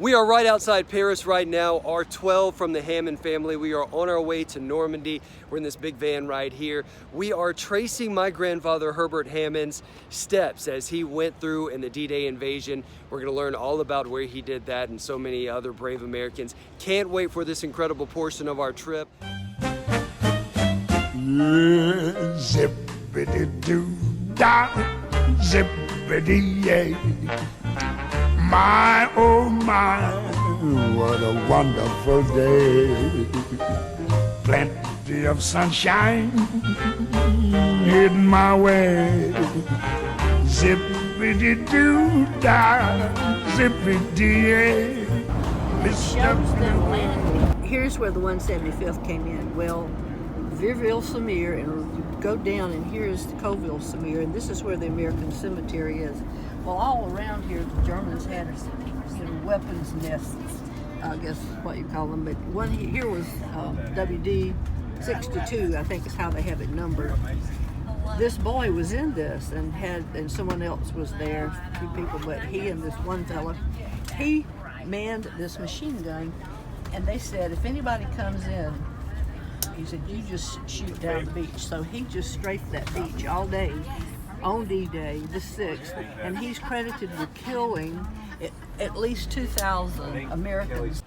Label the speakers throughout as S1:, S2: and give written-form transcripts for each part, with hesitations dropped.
S1: We are right outside Paris right now, R12 from the Hammond family. We are on our way to Normandy. We're in this big van right here. We are tracing my grandfather Herbert Hammond's steps as he went through in the D-Day invasion. We're gonna learn all about where he did that and so many other brave Americans. Can't wait for this incredible portion of our trip.
S2: Zippity-doo-dah, zippity-yay. My, oh my, what a wonderful day. Plenty of sunshine heading my way. Zippity-doo-dah, zippity-yay.
S3: Here's where the 175th came in. Well, Virville-Samir, and you go down, and here's Coville-Samir, and this is where the American cemetery is. Well, all around here, the Germans had weapons nests, I guess what you call them. But one here was WD-62, I think is how they have it numbered. This boy was in this, and someone else was there, a few people, but he and this one fella, he manned this machine gun, and they said if anybody comes in, he said, you just shoot down the beach. So he just strafed that beach all day on D-Day, the 6th, and he's credited with killing at least 2,000 Americans.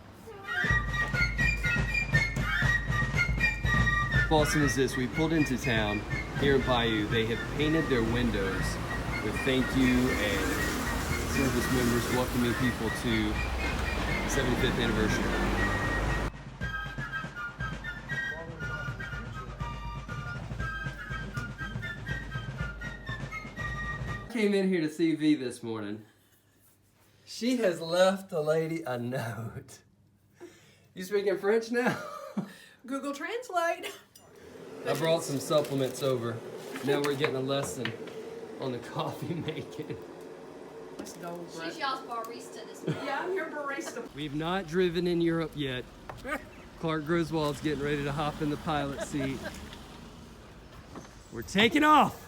S1: Awesome is this, we pulled into town here in Bayou. They have painted their windows with thank you and service members welcoming people to 75th anniversary. Came in here to see V this morning. She has left the lady a note. You speaking French now?
S4: Google Translate.
S1: I brought some supplements over. Now we're getting a lesson on the coffee making.
S4: She's
S5: y'all's barista this morning.
S4: Yeah, I'm your barista.
S1: We've not driven in Europe yet. Clark Griswold's getting ready to hop in the pilot seat. We're taking off.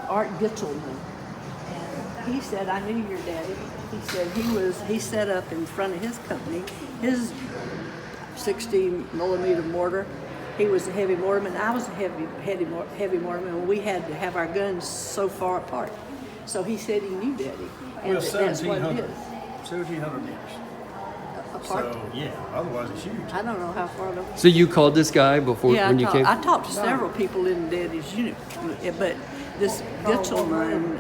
S3: Art Gitzelman, and he said, I knew your daddy. He said he set up in front of his company, his 60mm mortar. He was a heavy mortarman. I was a heavy mortarman. We had to have our guns so far apart. So he said he knew daddy, and
S6: well,
S3: that's what it is.
S6: 1,700 meters.
S3: Apart.
S6: So yeah, otherwise it's huge.
S3: I don't know how far though.
S1: So you called this guy before when you came?
S3: I talked to several people in Daddy's unit, but this Gitzelman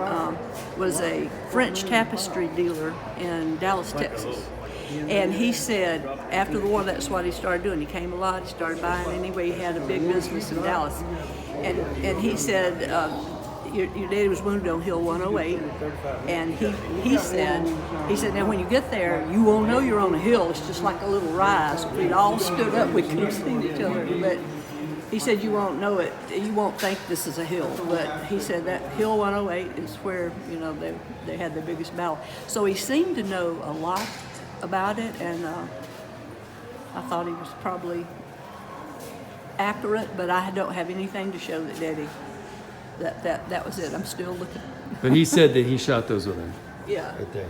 S3: was a French tapestry dealer in Dallas, Texas. And he said after the war, that's what he started doing. He came a lot, he started buying anyway. He had a big business in Dallas. And he said, your daddy was wounded on Hill 108, and he said, now when you get there, you won't know you're on a hill. It's just like a little rise. If we'd all stood up, we could have seen each other. But he said you won't know it. You won't think this is a hill. But he said that Hill 108 is where they had the biggest battle. So he seemed to know a lot about it, and I thought he was probably accurate. But I don't have anything to show that Daddy. That was it. I'm still looking.
S1: But he said that he shot those with him.
S3: Yeah.
S1: Right there.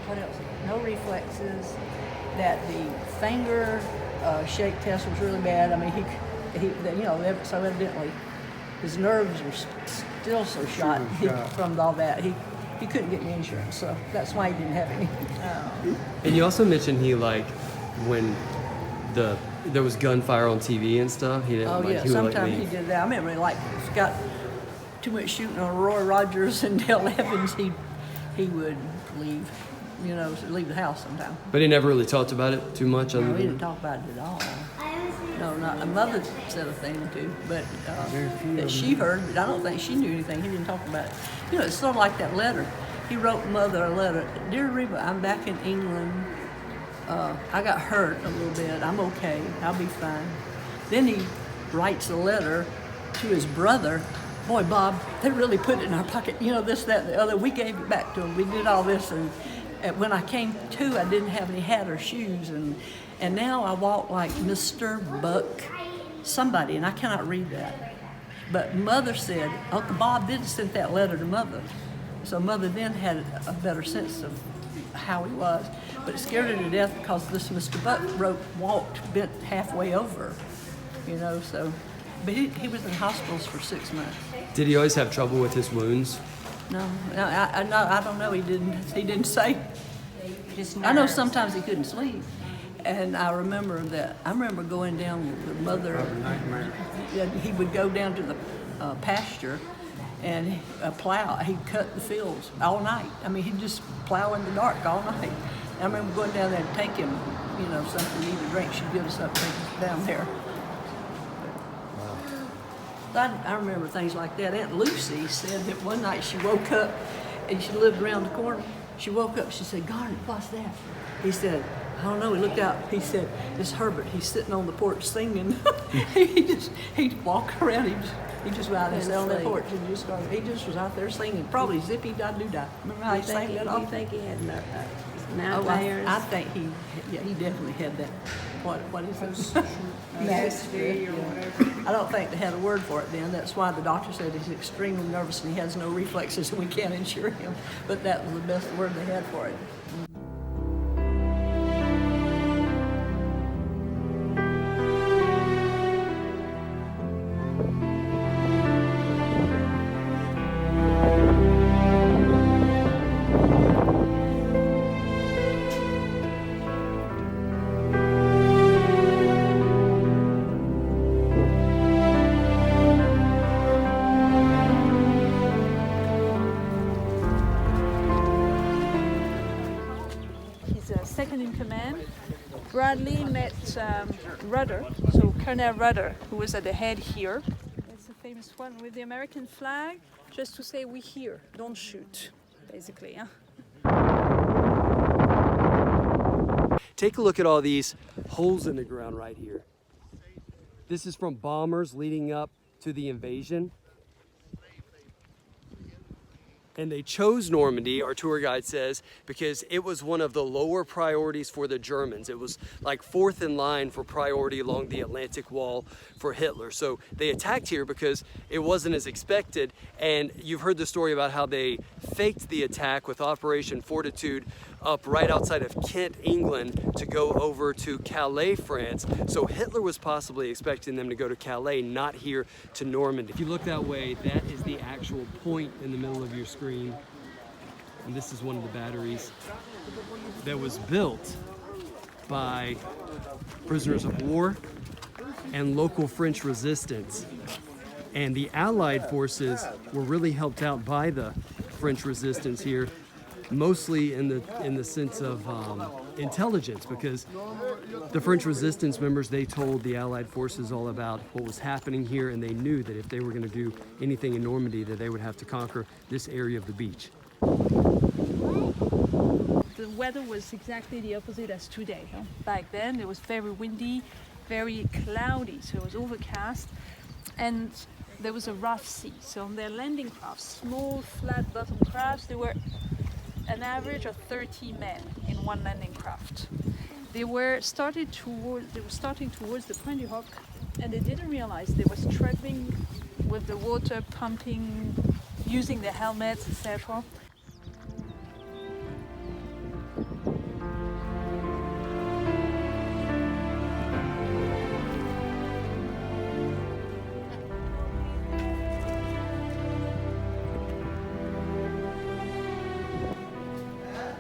S3: what else? No reflexes. That the finger shake test was really bad. I mean, so evidently his nerves were still so shot from all that. He couldn't get any insurance, so that's why he didn't have any.
S1: And you also mentioned he when there was gunfire on TV and stuff. He didn't.
S3: Oh yeah,
S1: he would,
S3: sometimes he
S1: leave.
S3: did that. I remember got too much shooting on Roy Rogers and Dale Evans. He would leave. Leave the house sometime.
S1: But he never really talked about it too much.
S3: No, he didn't talk about it at all. No, not a mother said a thing or two, but that she heard, but I don't think she knew anything. He didn't talk about it. It's sort of like that letter. He wrote Mother a letter. Dear Reba, I'm back in England. I got hurt a little bit. I'm okay. I'll be fine. Then he writes a letter to his brother. Boy, Bob, they really put it in our pocket. This, that, and the other. We gave it back to him. We did all this, and when I came to, I didn't have any hat or shoes, and now I walk like Mr. Buck somebody, and I cannot read that. But Mother said, Uncle Bob did send that letter to Mother. So Mother then had a better sense of how he was. But it scared her to death because this Mr. Buck walked bent halfway over, so. But he was in hospitals for 6 months.
S1: Did he always have trouble with his wounds?
S3: No, I don't know. He didn't say. I know sometimes he couldn't sleep, and I remember going down with Mother. He would go down to the pasture, and plow. He'd cut the fields all night. I mean, he'd just plow in the dark all night. I remember going down there and take him, something to eat or drink. She'd give us up, take us down there. I remember things like that. Aunt Lucy said that one night she woke up, and she lived around the corner. She woke up, she said, Garnet, what's that? He said, I don't know. He looked out, he said, it's Herbert. He's sitting on the porch singing. He'd walk around, he just went out and sat on the porch and he just was out there singing. Probably Zippy Da Doo Da. Remember how he sang that off?
S7: You think he had
S3: nightmares? I think he definitely had that. What is it?
S7: Mastery or whatever.
S3: I don't think they had a word for it then. That's why the doctor said he's extremely nervous and he has no reflexes and we can't insure him. But that was the best word they had for it.
S8: Second in command. Bradley met Rudder, so Colonel Rudder, who was at the head here. It's a famous one with the American flag, just to say we here, don't shoot, basically. Huh?
S1: Take a look at all these holes in the ground right here. This is from bombers leading up to the invasion. And they chose Normandy, our tour guide says, because it was one of the lower priorities for the Germans. It was like fourth in line for priority along the Atlantic Wall for Hitler. So they attacked here because it wasn't as expected. And you've heard the story about how they faked the attack with Operation Fortitude up right outside of Kent, England, to go over to Calais, France. So Hitler was possibly expecting them to go to Calais, not here to Normandy. If you look that way, that is the actual point in the middle of your screen. And this is one of the batteries that was built by prisoners of war and local French resistance. And the Allied forces were really helped out by the French resistance here, mostly in the sense of intelligence, because the French resistance members, they told the Allied forces all about what was happening here, and they knew that if they were going to do anything in Normandy, that they would have to conquer this area of the beach.
S8: The weather was exactly the opposite as today. Huh? Back then it was very windy, very cloudy, so it was overcast, and there was a rough sea. So on their landing crafts, small flat bottom crafts, there were an average of 30 men in one landing craft. They were starting towards the Point du Hoc, and they didn't realize they were struggling with the water pumping, using their helmets, etc.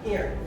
S9: Here.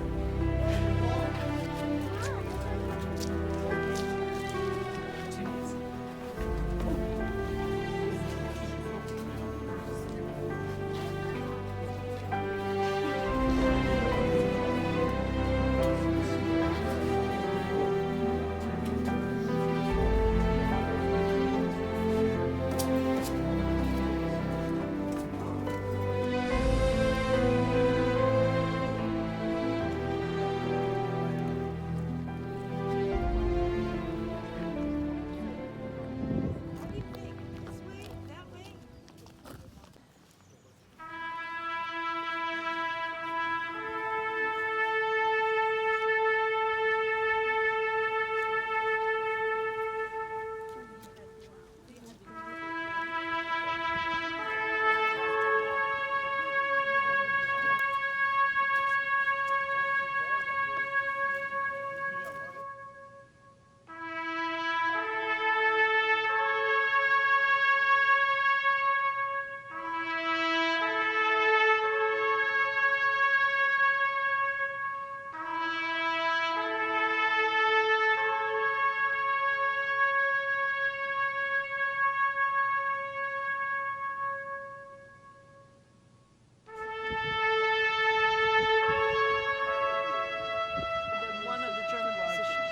S8: One of the German positions.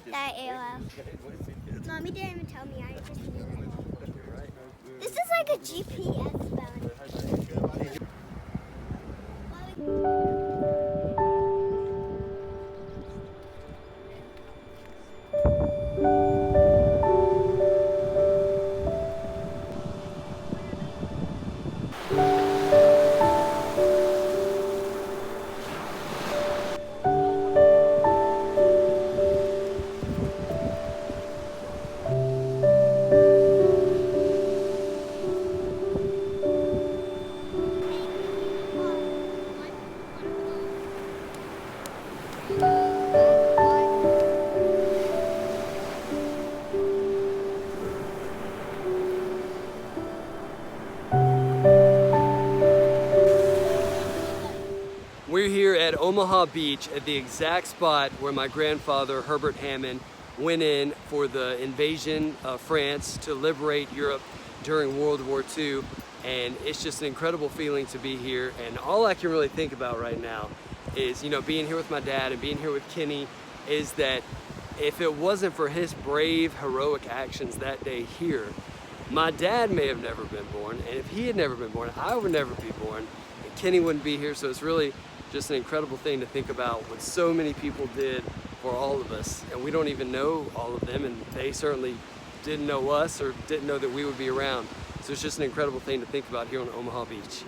S10: That AOL. Mommy didn't even tell me. I just knew it. This is like a GPS spelling.
S1: We're here at Omaha Beach at the exact spot where my grandfather, Herbert Hammond, went in for the invasion of France to liberate Europe during World War II. And it's just an incredible feeling to be here. And all I can really think about right now is, you know, being here with my dad and being here with Kenny, is that if it wasn't for his brave, heroic actions that day here, my dad may have never been born. And if he had never been born, I would never be born. And Kenny wouldn't be here. So it's really just an incredible thing to think about what so many people did for all of us, and we don't even know all of them, and they certainly didn't know us or didn't know that we would be around. So it's just an incredible thing to think about here on Omaha Beach.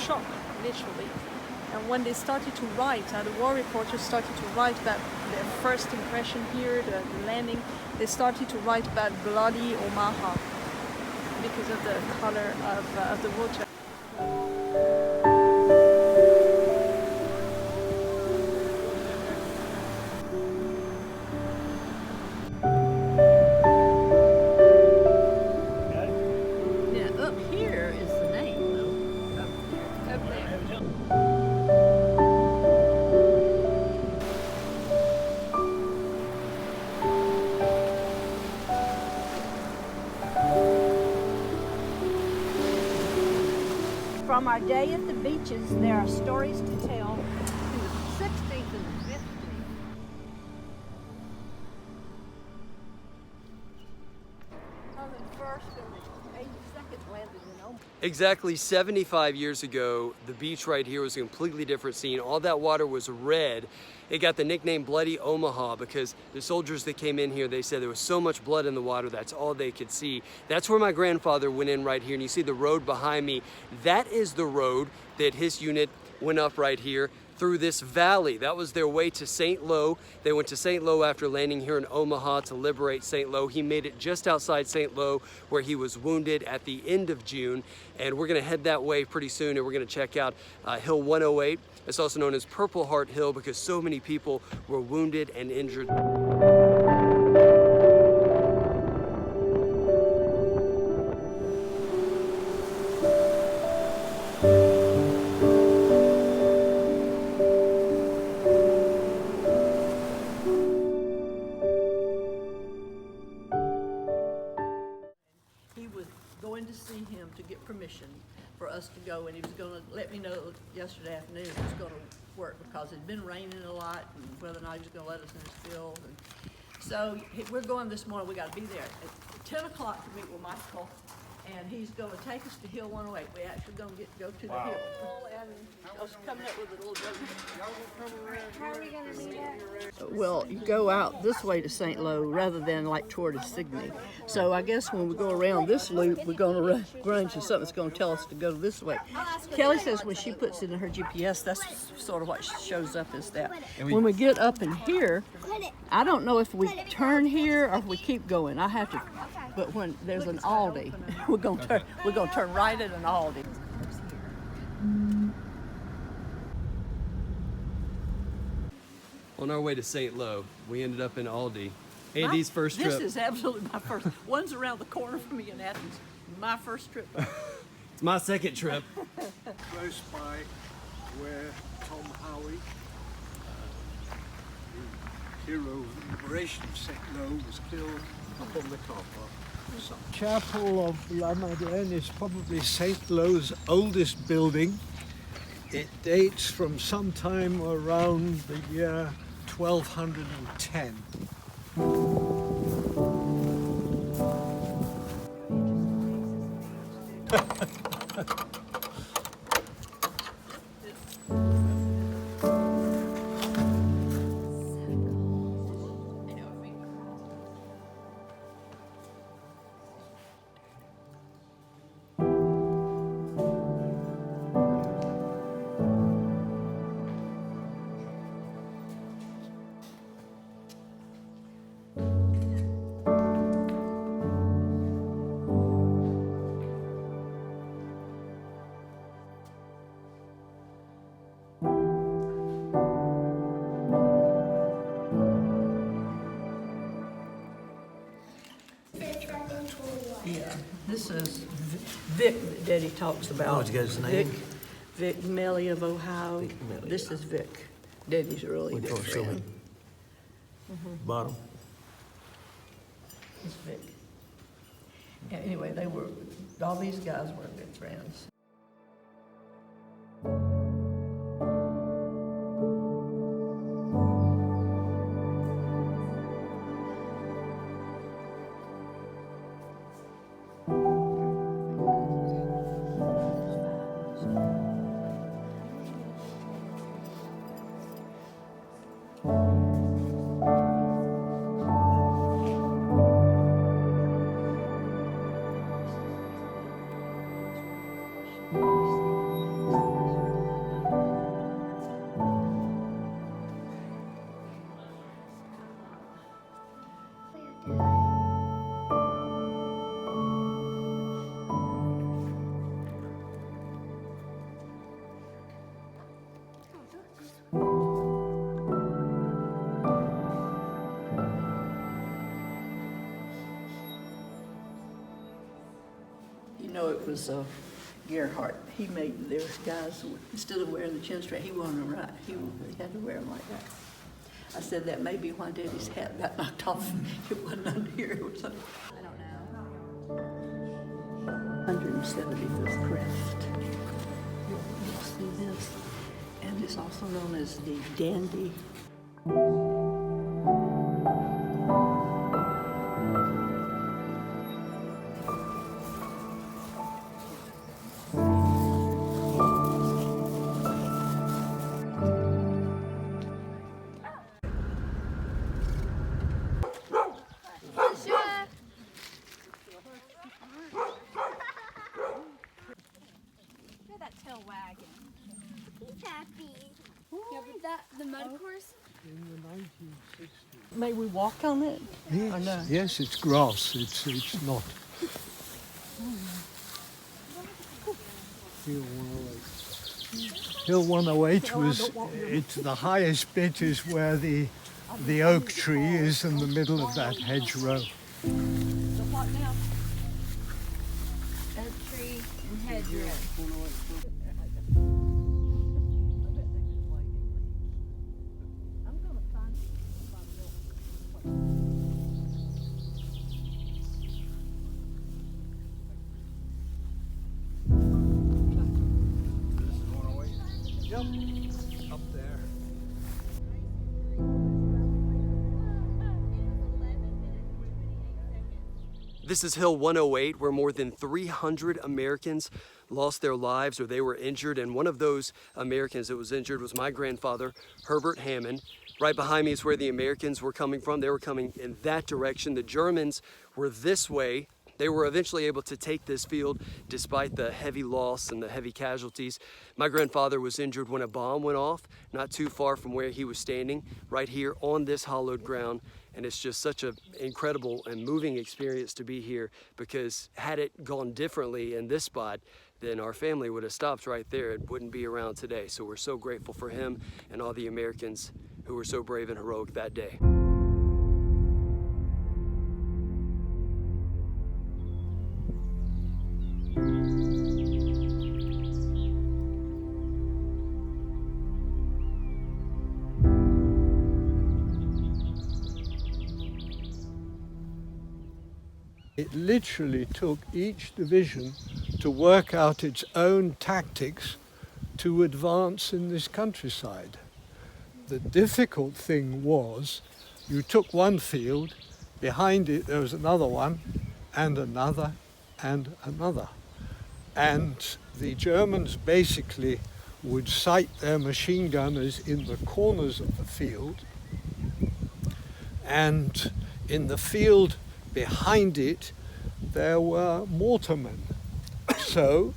S8: Shock, literally. And when they started to write, the war reporters started to write about their first impression here, the landing, they started to write about bloody Omaha because of the color of the water.
S7: From our day at the beaches, there are stories to tell in the 60s and the 50s.
S3: 81st and the 82nd landed in Omaha.
S1: Exactly 75 years ago, the beach right here was a completely different scene. All that water was red. It got the nickname Bloody Omaha because the soldiers that came in here, they said there was so much blood in the water, that's all they could see. That's where my grandfather went in right here, and you see the road behind me. That is the road that his unit went up right here through this valley. That was their way to St. Lo. They went to St. Lo after landing here in Omaha to liberate St. Lo. He made it just outside St. Lo where he was wounded at the end of June. And we're gonna head that way pretty soon, and we're gonna check out Hill 108. It's also known as Purple Heart Hill because so many people were wounded and injured.
S3: He was going to see him to get permission for us to go, and he was going to let me know yesterday afternoon if it was going to work because it'd been raining a lot, and whether or not he was going to let us in his field. And so we're going this morning. We got to be there at 10 o'clock to meet with Michael, and he's going to take us to Hill 108. We actually going to go to the hill. And I was coming up with a little joke.
S10: How are we going to meet up?
S3: Well, you go out this way to St. Lo rather than like toward Signy. So I guess when we go around this loop, we're going to run into something that's going to tell us to go this way. Kelly says when she puts it in her GPS, that's sort of what shows up as that. When we get up in here, I don't know if we turn here or if we keep going. I have to, but when there's an Aldi, we're going to turn right at an Aldi.
S1: On our way to St. Lo, we ended up in Aldi. Andy's first trip.
S3: This is absolutely my first. One's around the corner from me in Athens. My first trip.
S1: It's my second trip.
S6: Close by where Tom Howie, the hero of the liberation of St. Lo, was killed up on the car park. Chapel of La Madeleine is probably St. Lo's oldest building. It dates from sometime around the year 1210.
S3: Yeah, this is Vic that Daddy talks about.
S6: What's his name?
S3: Vic Melly of Ohio.
S6: Vic Melly,
S3: This is Vic. Daddy's a really good friend.
S6: Bottom.
S3: It's Vic. Yeah, anyway, all these guys were good friends. You know, it was Gerhardt. He made their guys, instead of wearing the chin strap, he wanted them right. He had to wear them like that. I said that may be why Daddy's hat got knocked off. It wasn't under here. It was under, I don't know. 175th crest. You'll see this. And it's also known as the Dandy.
S5: The mud course?
S6: In the 1960s.
S3: May we walk on it?
S6: Yes,
S3: Or no?
S6: yes, it's grass. It's not. Hill 108. Hill 108 was. It's the highest bit is where the oak tree is in the middle of that hedgerow.
S3: So what now?
S7: Oak tree and hedgerow.
S6: Yep, up there.
S1: This is Hill 108, where more than 300 Americans lost their lives or they were injured. And one of those Americans that was injured was my grandfather, Herbert Hammond. Right behind me is where the Americans were coming from. They were coming in that direction. The Germans were this way. They were eventually able to take this field despite the heavy loss and the heavy casualties. My grandfather was injured when a bomb went off, not too far from where he was standing, right here on this hollowed ground. And it's just such an incredible and moving experience to be here, because had it gone differently in this spot, then our family would have stopped right there. It wouldn't be around today. So we're so grateful for him and all the Americans who were so brave and heroic that day.
S6: It literally took each division to work out its own tactics to advance in this countryside. The difficult thing was you took one field, behind it there was another one, and another, and another. And the Germans basically would sight their machine gunners in the corners of the field, and in the field behind it there were mortarmen. So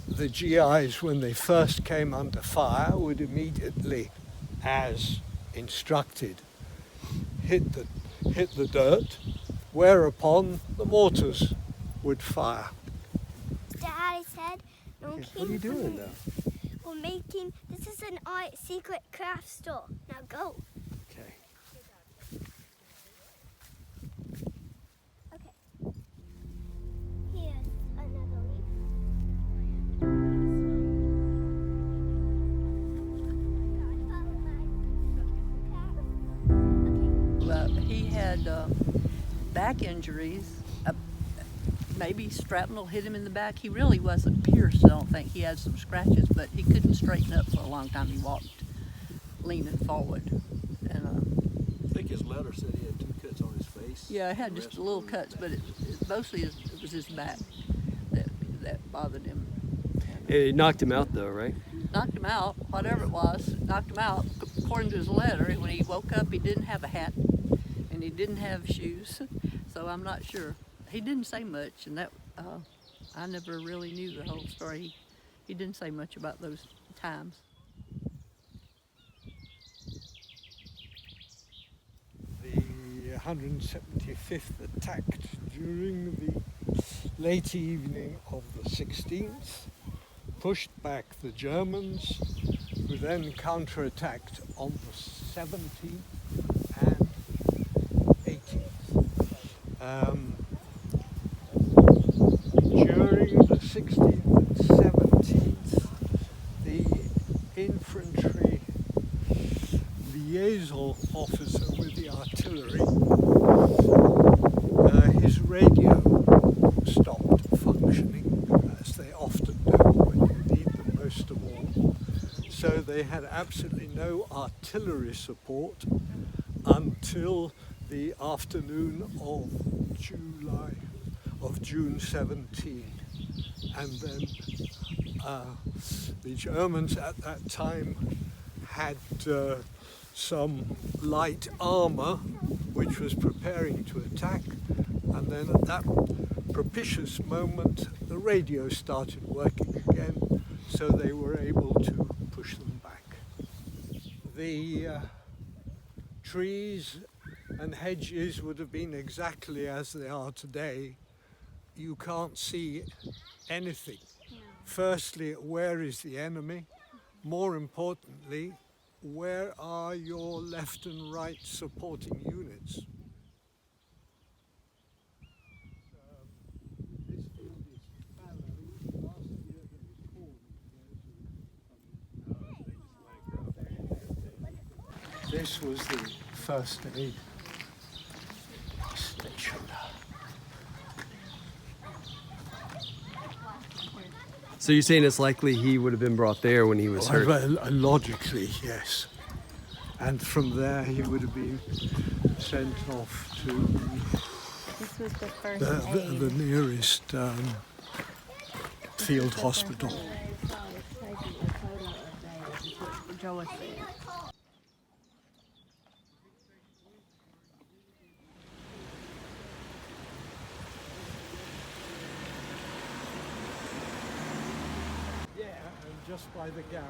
S6: the GIs, when they first came under fire, would immediately, as instructed, hit the dirt, whereupon the mortars would fire.
S10: Daddy said,
S6: What are you doing now?
S10: we're making, this is an art secret craft store. Now go.
S6: Okay.
S10: Okay. Here's another leaf.
S3: Well, he had back injuries. Maybe shrapnel hit him in the back. He really wasn't pierced, I don't think. He had some scratches, but he couldn't straighten up for a long time. He walked leaning forward. And
S9: I think his letter said he had 2 cuts on his face.
S3: yeah, he had just little cuts, but mostly it was his back that bothered him.
S1: It knocked him out though, right?
S3: Knocked him out, whatever it was, knocked him out. According to his letter, when he woke up, he didn't have a hat and he didn't have shoes, so I'm not sure. He didn't say much, and that I never really knew the whole story. He didn't say much about those times.
S6: The 175th attacked during the late evening of the 16th, pushed back the Germans, who then counterattacked on the 17th and 18th. During the 16th and 17th, the infantry liaison officer with the artillery, his radio stopped functioning, as they often do when you need them most of all. So they had absolutely no artillery support until the afternoon of June 17. And then the Germans at that time had some light armor which was preparing to attack, and then at that propitious moment the radio started working again, so they were able to push them back. the trees and hedges would have been exactly as they are today. You can't see anything. Firstly, where is the enemy? More importantly, where are your left and right supporting units? This field is fallow. Last year there was corn. This was the first aid station.
S1: So you're saying it's likely he would have been brought there when he was hurt?
S6: Well, logically, yes. And from there he would have been sent off to
S8: This was the first
S6: the nearest field hospital. Yeah, and just by the garage.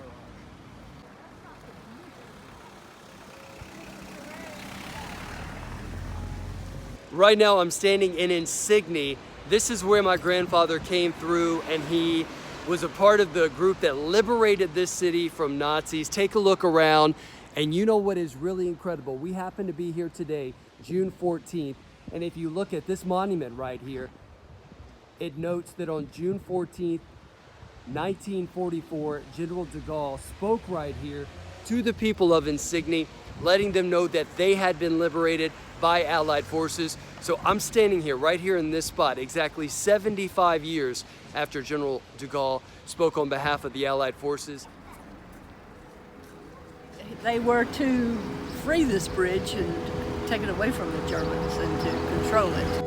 S1: Right now I'm standing in Insigny. This is where my grandfather came through, and he was a part of the group that liberated this city from Nazis. Take a look around, and you know what is really incredible? We happen to be here today, June 14th, and if you look at this monument right here, it notes that on June 14th, 1944, General de Gaulle spoke right here to the people of Insigny, letting them know that they had been liberated by Allied forces. So I'm standing here, right here in this spot, exactly 75 years after General de Gaulle spoke on behalf of the Allied forces.
S3: They were to free this bridge and take it away from the Germans and to control it.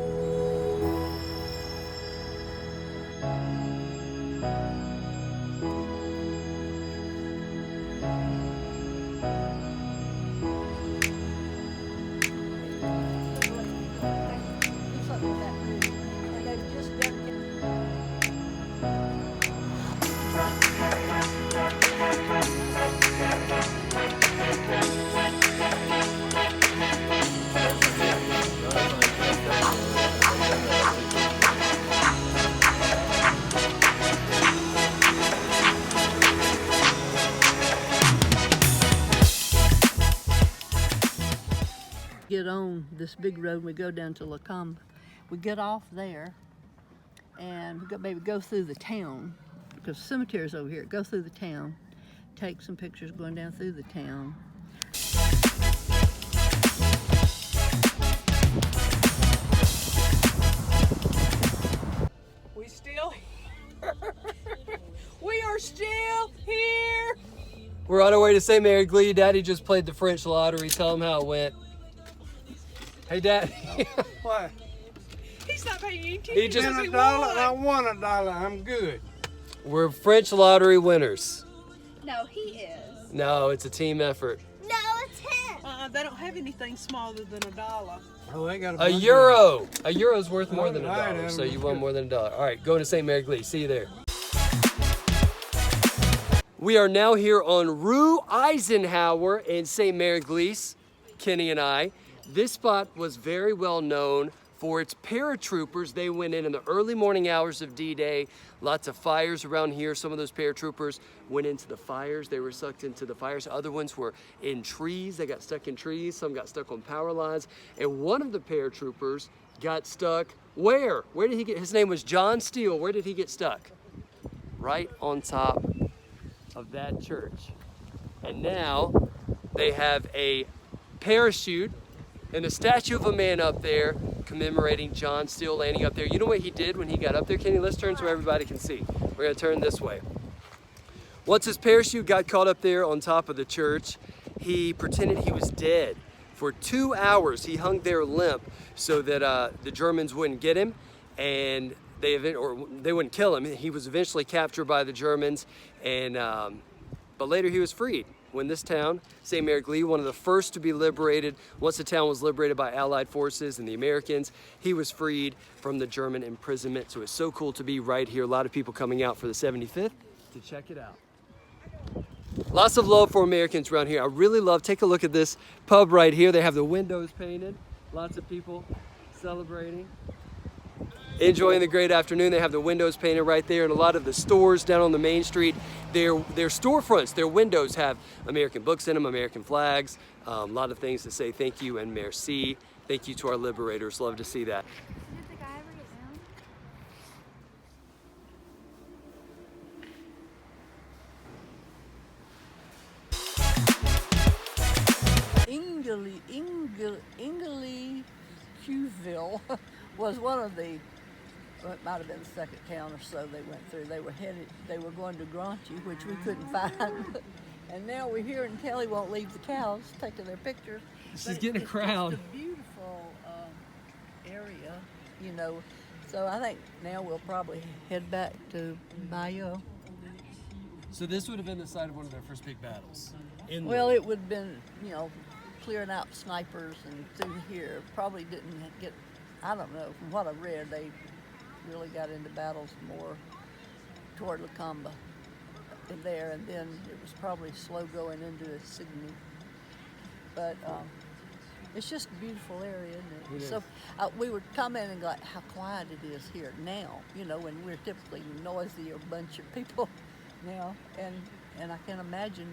S3: Get on this big road, we go down to Lacombe. We get off there and we maybe go through the town, because the cemetery's over here. Go through the town, take some pictures going down through the town.
S4: We still here. We are still here.
S1: We're on our way to St. Mary Glee. Daddy just played the French lottery. Tell him how it went. Hey, Dad.
S6: What?
S4: He's not paying any attention.
S1: He just
S6: $1. I won $1. I'm good.
S1: We're French lottery winners.
S7: No, he is.
S1: No, it's a team effort.
S10: No, it's him.
S4: They don't have anything smaller than $1.
S6: Oh, they got
S1: A euro. A euro's worth more than
S6: Alright,
S1: $1, so
S6: that
S1: you
S6: was
S1: won
S6: good.
S1: more than $1. All right, going to St. Mary Glee. See you there. We are now here on Rue Eisenhower in St. Mary Glee, Kenny and I. This spot was very well known for its paratroopers. They went in the early morning hours of D-Day. Lots of fires around here. Some of those paratroopers went into the fires. They were sucked into the fires. Other ones were in trees. They got stuck in trees. Some got stuck on power lines. And one of the paratroopers got stuck where? Where did he get? His name was John Steele. Where did he get stuck? Right on top of that church. And now they have a parachute and a statue of a man up there commemorating John Steele landing up there. You know what he did when he got up there, Kenny? Let's turn so everybody can see. We're gonna turn this way. Once his parachute got caught up there on top of the church, he pretended he was dead. For 2 hours, he hung there limp so that the Germans wouldn't get him, and they wouldn't kill him. He was eventually captured by the Germans, and but later he was freed. When this town, St. Mary Glee, one of the first to be liberated, once the town was liberated by Allied forces and the Americans, he was freed from the German imprisonment. So it's so cool to be right here. A lot of people coming out for the 75th to check it out. Lots of love for Americans around here. I really love, take a look at this pub right here. They have the windows painted. Lots of people celebrating, enjoying the great afternoon. They have the windows painted right there, and a lot of the stores down on the main street, their storefronts, their windows have American books in them, American flags, a lot of things to say thank you and merci. Thank you to our liberators. Love to see that.
S10: Did the guy ever get
S3: down? Ingleviewville was one of the, well, it might have been the second town or so they went through. They were going to Graunchy, which we couldn't find. And now we're here and Kelly won't leave the cows taking their pictures.
S1: She's getting a crowd.
S3: It's a beautiful area, you know. So I think now we'll probably head back to Bayou.
S1: So this would have been the site of one of their first big battles.
S3: Well, it would have been, you know, clearing out snipers and through here. Probably didn't get, I don't know, from what I read, they really got into battles more toward Lacamba in there, and then it was probably slow going into Sydney. But it's just a beautiful area, isn't it? So we were commenting like how quiet it is here now, you know, when we're typically noisy, a bunch of people now, and I can imagine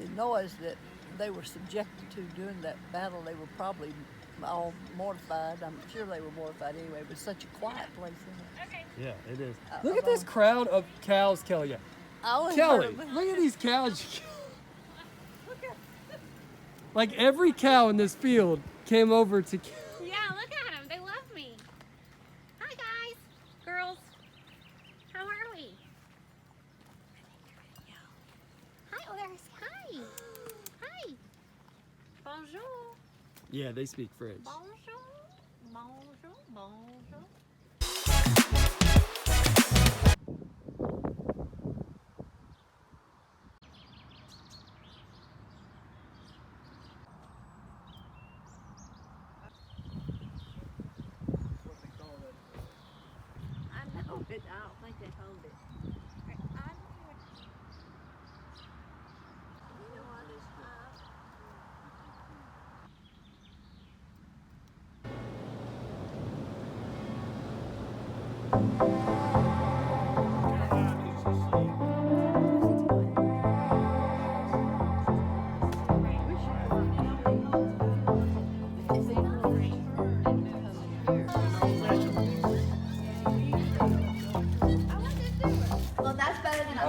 S3: the noise that they were subjected to during that battle. They were probably all mortified. I'm sure they were mortified anyway, but it's such a quiet place, isn't it?
S1: Yeah, it is. Look at this crowd of cows, Kelly. Kelly, look at these cows. Like every cow in this field came over to.
S5: Yeah, look at them. They love me. Hi, guys. Girls. How are we? Hi. Oh, there's. Hi. Hi. Bonjour.
S1: Yeah, they speak French.
S5: Bonjour. Bonjour. Bonjour.
S3: I don't think they hold it.
S5: Well, that's better than I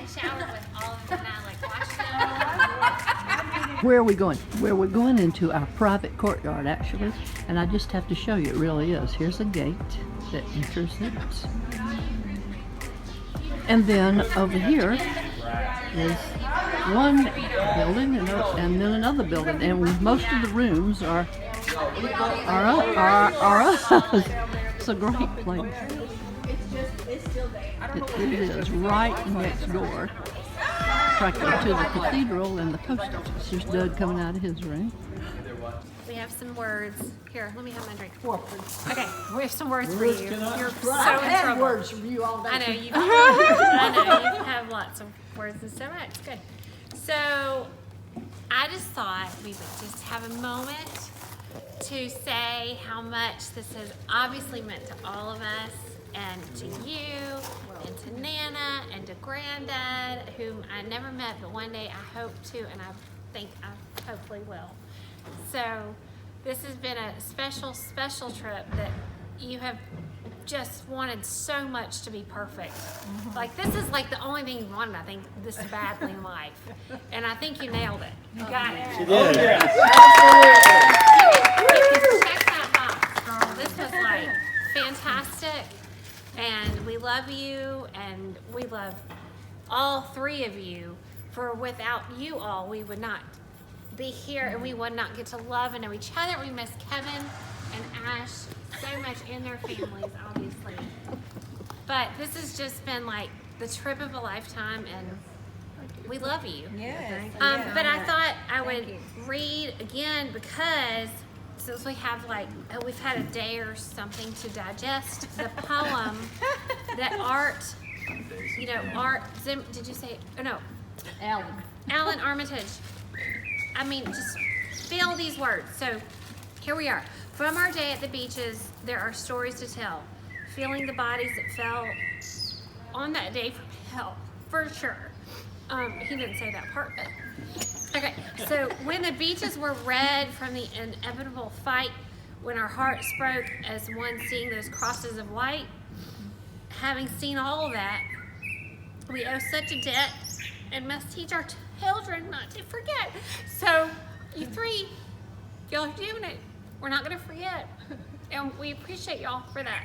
S5: showered with all of them and I washed them.
S3: Where are we going? Where we're going into our private courtyard, actually, and I just have to show you. It really is. Here's a gate that enters it, and then over here is one building and then another building, and most of the rooms are us. It's a great place. It is right next door, practically to the cathedral and the post office. There's Doug coming out of his room.
S5: We have some words. Here, let me have my drink. Okay, we have some words for you. You're so in trouble.
S3: Words from you all day.
S5: I know you have lots of words and so much. Good. So I just thought we would just have a moment to say how much this has obviously meant to all of us, and to you, and to Nana, and to Granddad, whom I never met, but one day I hope to, and I think I hopefully will. So this has been a special, special trip that you have just wanted so much to be perfect. Like, this is like the only thing you wanted, I think, this badly in life. And I think you nailed it. You got it.
S1: She did.
S5: You can check that box, girl. This was like fantastic. And we love you, and we love all three of you. For without you all, we would not be here, and we would not get to love and know each other. We miss Kevin and Ash so much, and their families, obviously. But this has just been like the trip of a lifetime, and we love you.
S3: Yes.
S5: But I thought I would read again, because since we have we've had a day or something to digest the poem that Art, did you say, oh no, Alan Armitage. I mean, just feel these words. So here we are. From our day at the beaches, there are stories to tell. Feeling the bodies that fell on that day from hell, for sure. He didn't say that part, but okay. So when the beaches were red from the inevitable fight, when our hearts broke as one seeing those crosses of white, having seen all of that, we owe such a debt and must teach our children not to forget. So you three, y'all are doing it. We're not gonna forget. And we appreciate y'all for that.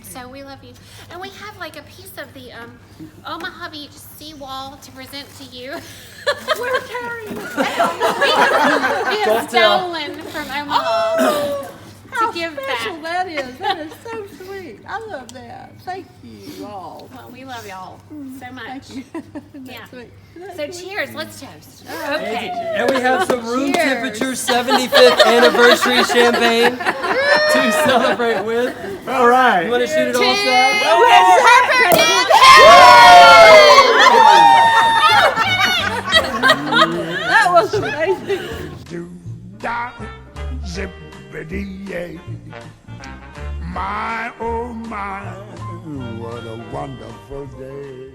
S5: So we love you. And we have like a piece of the Omaha Beach seawall to present to you.
S3: We're tearing it
S5: we have stolen from Omaha to give
S3: special
S5: back.
S3: that is. That is so sweet. I love that. Thank you all.
S5: Well, we love y'all so much.
S3: Thank you.
S5: Yeah.
S3: That's sweet.
S5: So cheers, let's toast. Okay.
S1: And we have some room temperature 75th anniversary champagne to celebrate with.
S6: All right.
S1: You want to shoot it all, Sal?
S3: That was amazing.
S2: Do-da, zippity-yay. My, oh my, what a wonderful day.